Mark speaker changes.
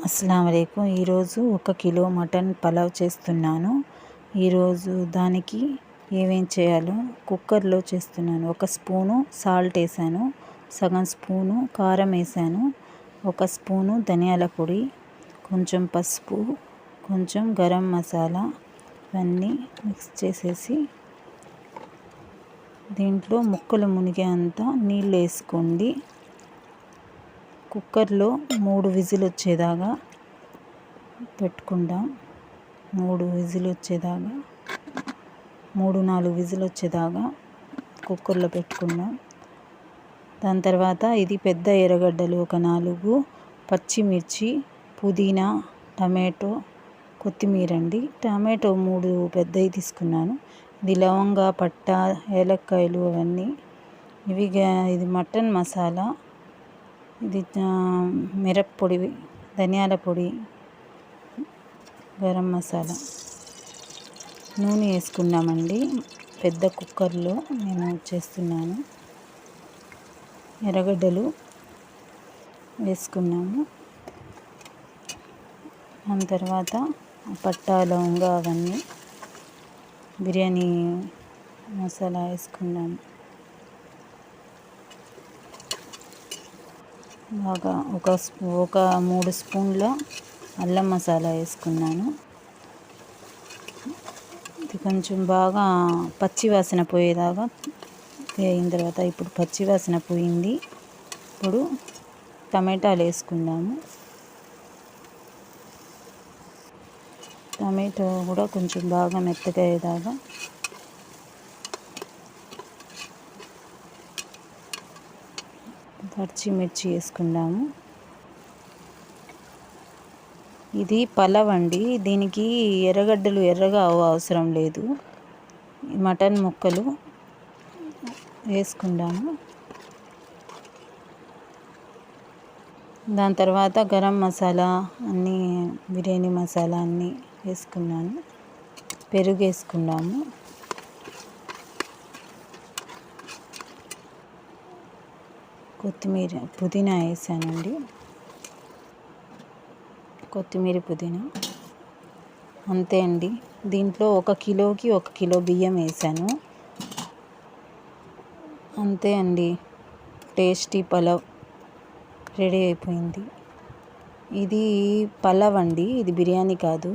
Speaker 1: అస్సలాము అలైకుం. ఈరోజు 1 kilo mutton pulao చేస్తున్నాను. ఈరోజు దానికి ఏమేం చేయాలో కుక్కర్లో చేస్తున్నాను. 1 స్పూను సాల్ట్ వేసాను, సగం స్పూను కారం వేసాను, 1 స్పూను ధనియాల పొడి, కొంచెం పసుపు, కొంచెం గరం మసాలా ఇవన్నీ మిక్స్ చేసేసి దీంట్లో ముక్కలు మునిగేంత నీళ్ళు వేసుకోండి. కుక్కర్లో 3 విజిల్ వచ్చేదాకా పెట్టుకుందాం. 3-4 విజిల్ వచ్చేదాకా కుక్కర్లో పెట్టుకుందాం. దాని తర్వాత ఇది పెద్ద ఎర్రగడ్డలు 4, పచ్చిమిర్చి, పుదీనా, టమాటో, కొత్తిమీర అండి. టమాటో 3 పెద్దవి తీసుకున్నాను. ఇది లవంగ, పట్ట, ఏలక్కాయలు అవన్నీ. ఇది మటన్ మసాలా, ఇది మిరప్పొడి, ధనియాల పొడి, గరం మసాలా, నూనె వేసుకున్నామండి. పెద్ద కుక్కర్లో నేను చేస్తున్నాను. ఎర్రగడ్డలు వేసుకున్నాము. దాని తర్వాత పట్ట, లవంగ అవన్నీ, బిర్యానీ మసాలా వేసుకున్నాము. బాగా ఒక 3 స్పూన్ల అల్లం మసాలా వేసుకున్నాను. ఇది కొంచెం బాగా పచ్చి వాసన పోయేదాకా వేగిన తర్వాత, ఇప్పుడు పచ్చి వాసన పోయింది. ఇప్పుడు టమాటాలు వేసుకుందాము. టమాటో కూడా కొంచెం బాగా మెత్తగా అయ్యేదాకా పచ్చిమిర్చి వేసుకుందాము. ఇది పలావ్ అండి. దీనికి ఎర్రగడ్డలు ఎర్రగా అవసరం లేదు. మటన్ ముక్కలు వేసుకుందాము. దాని తర్వాత గరం మసాలా అన్నీ, బిర్యానీ మసాలా అన్నీ వేసుకున్నాను. పెరుగు వేసుకుందాము. కొత్తిమీర, పుదీనా వేసానండి. కొత్తిమీర, పుదీనా అంతే అండి. దీంట్లో 1 కిలోకి 1 కిలో బియ్యం వేసాను. అంతే అండి, టేస్టీ పలావ్ రెడీ అయిపోయింది. ఇది పలావ్ అండి, ఇది బిర్యానీ కాదు.